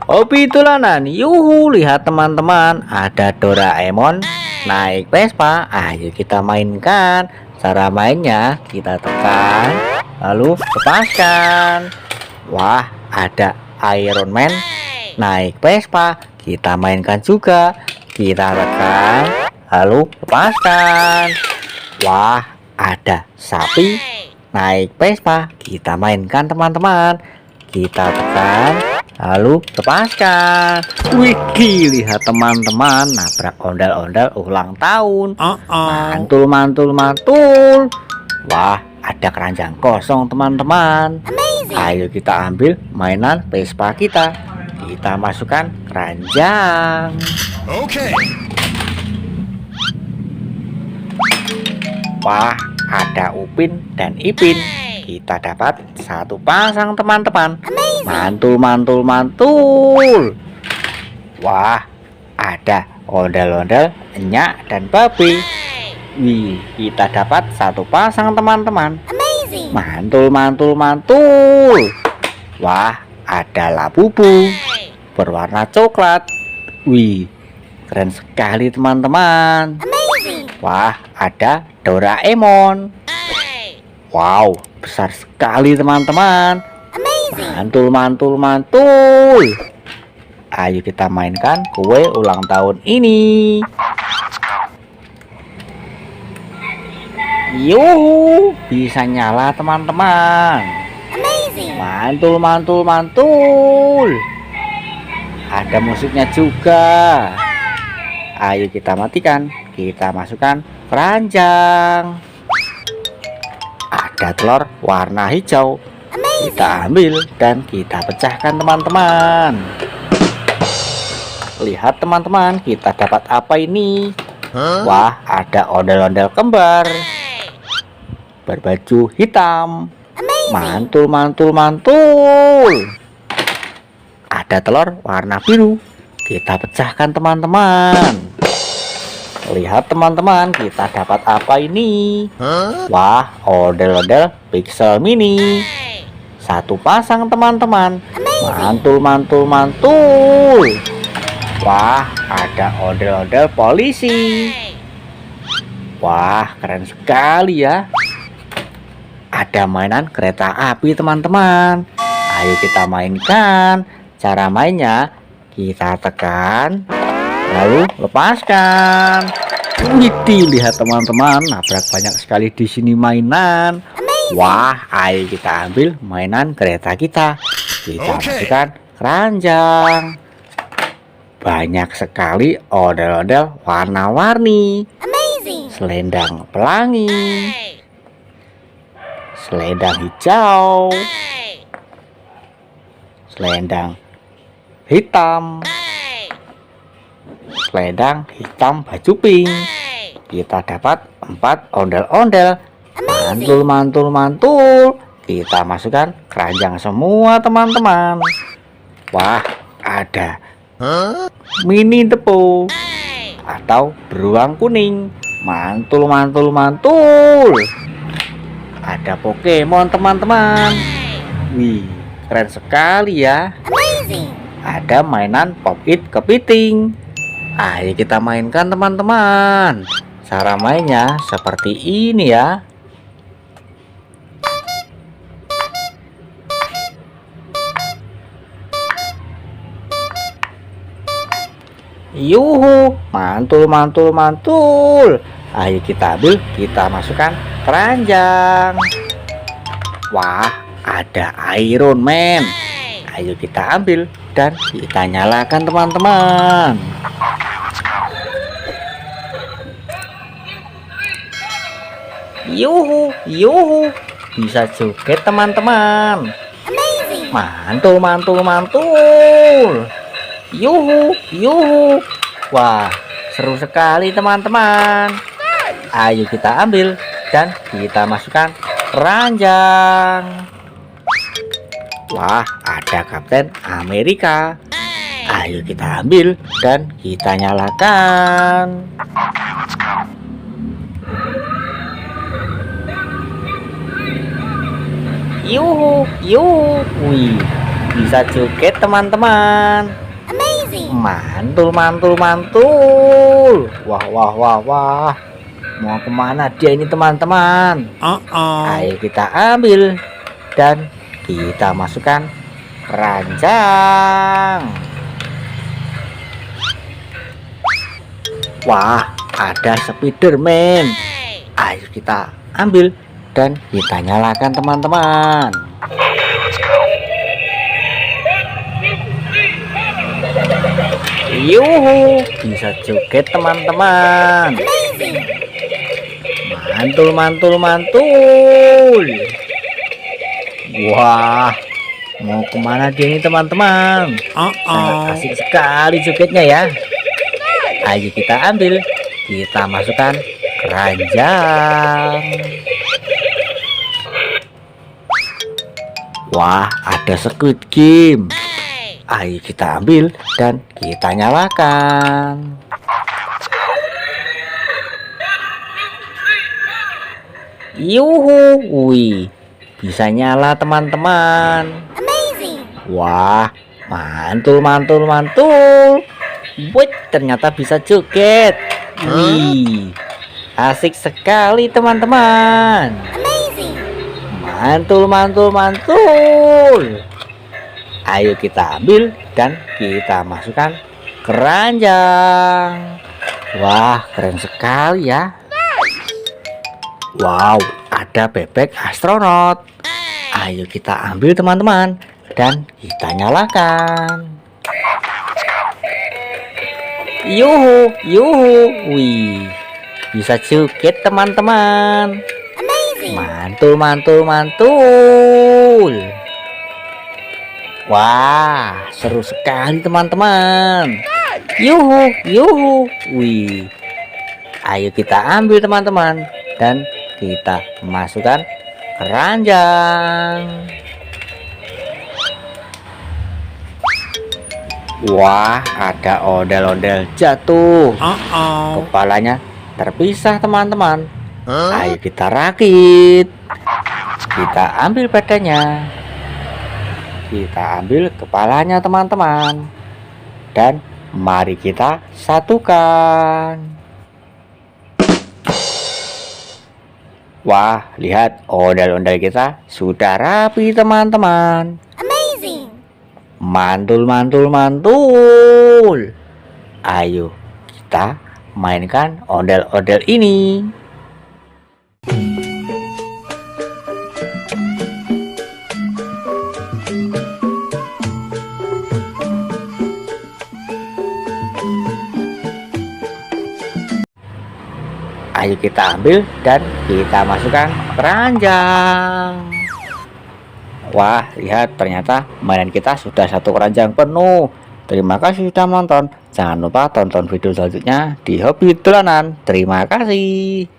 Hobi tulanan, yuhu, lihat teman-teman, ada Doraemon naik Vespa. Ayo kita mainkan. Cara mainnya kita tekan, lalu lepaskan. Wah, ada Iron Man naik Vespa. Kita mainkan juga. Kita tekan, lalu lepaskan. Wah, ada sapi naik Vespa. Kita mainkan teman-teman. Kita tekan, lalu lepaskan. Wih, lihat teman-teman, nabrak ondel-ondel ulang tahun. Mantul, mantul, mantul. Wah, ada keranjang kosong teman-teman. Ayo kita ambil mainan Vespa kita. Kita masukkan keranjang. Oke. Wah, ada Upin dan Ipin. Kita dapat satu pasang teman-teman. Mantul, mantul, mantul. Wah, ada ondel-ondel, enyak dan babi. Wih, kita dapat satu pasang teman-teman. Mantul, mantul, mantul. Wah, ada Labubu berwarna coklat. Wih, keren sekali teman-teman. Wah, ada Doraemon. Wow, besar sekali teman-teman. Mantul, mantul, mantul. Ayo kita mainkan kue ulang tahun ini. Yuhu, bisa nyala teman-teman. Mantul, mantul, mantul. Ada musiknya juga. Ayo kita matikan. Kita masukkan keranjang. Ada telur warna hijau. Kita ambil dan kita pecahkan teman-teman. Lihat teman-teman, kita dapat apa ini? Wah, ada ondel-ondel kembar berbaju hitam. Mantul, mantul, mantul. Ada telur warna biru. Kita pecahkan teman-teman. Lihat teman-teman, kita dapat apa ini? Wah, ondel-ondel pixel mini. Satu pasang teman-teman. Mantul, mantul, mantul. Wah, ada ondel-ondel polisi. Wah, keren sekali ya. Ada mainan kereta api teman-teman. Ayo kita mainkan. Cara mainnya, kita tekan, lalu lepaskan. Widih, lihat teman-teman, nabrak banyak sekali di sini mainan. Wah, ayo kita ambil mainan kereta kita. Kita masukkan keranjang. Banyak sekali ondel-ondel warna-warni. Selendang pelangi, selendang hijau, selendang hitam, selendang hitam baju pink. Kita dapat 4 ondel-ondel. Mantul, mantul, mantul. Kita masukkan keranjang semua teman-teman. Wah, ada mini depo atau beruang kuning. Mantul, mantul, mantul. Ada Pokemon teman-teman. Wih, keren sekali ya. Ada mainan Pop It kepiting. Ayo kita mainkan teman-teman. Cara mainnya seperti ini ya. Yuhu, mantul, mantul, mantul. Ayo kita ambil, kita masukkan keranjang. Wah, ada Iron Man. Ayo kita ambil dan kita nyalakan teman-teman. Yuhu, yuhu, bisa joget teman-teman. Mantul, mantul, mantul. Yuhu, yuhu. Wah, seru sekali teman-teman. Ayo kita ambil dan kita masukkan keranjang. Wah, ada Kapten Amerika. Ayo kita ambil dan kita nyalakan. Yuhu, yuhu. Wih, bisa joget teman-teman. Amazing. Mantul, mantul, mantul. Wah, wah, wah, wah. Mau kemana dia ini teman-teman? Ayo kita ambil dan kita masukkan keranjang. Wah, ada Spiderman. Ayo kita ambil dan kita nyalakan teman-teman. Yuhu, bisa joget teman-teman. Mantul, mantul, mantul. Wah, mau kemana dia ini teman-teman? Sangat asik sekali jogetnya ya. Ayo kita ambil, kita masukkan keranjang. Wah, ada Squid Game. Ayo kita ambil dan kita nyalakan. Yuhu, wih, bisa nyala teman-teman. Wah, mantul, mantul, mantul. Wih, ternyata bisa joget. Wih, asik sekali teman-teman. Mantul, mantul, mantul. Ayo kita ambil dan kita masukkan keranjang. Wah, keren sekali ya. Wow, ada bebek astronot. Ayo kita ambil teman-teman dan kita nyalakan. Yuhu, yuhu, wih, bisa joget teman-teman. Mantul, mantul, mantul. Wah, seru sekali teman-teman. Yuhu, yuhu, wih. Ayo kita ambil teman-teman dan kita masukkan keranjang. Wah, ada ondel-ondel jatuh. Kepalanya terpisah teman-teman. Ayo kita rakit. Kita ambil badannya. Kita ambil kepalanya teman-teman. Dan mari kita satukan. Wah, lihat ondel-ondel kita sudah rapi teman-teman. Mantul, mantul, mantul. Ayo kita mainkan ondel-ondel ini. Ayo kita ambil dan kita masukkan keranjang. Wah, lihat ternyata mainan kita sudah satu keranjang penuh. Terima kasih sudah menonton. Jangan lupa tonton video selanjutnya di Hobi Dolanan. Terima kasih.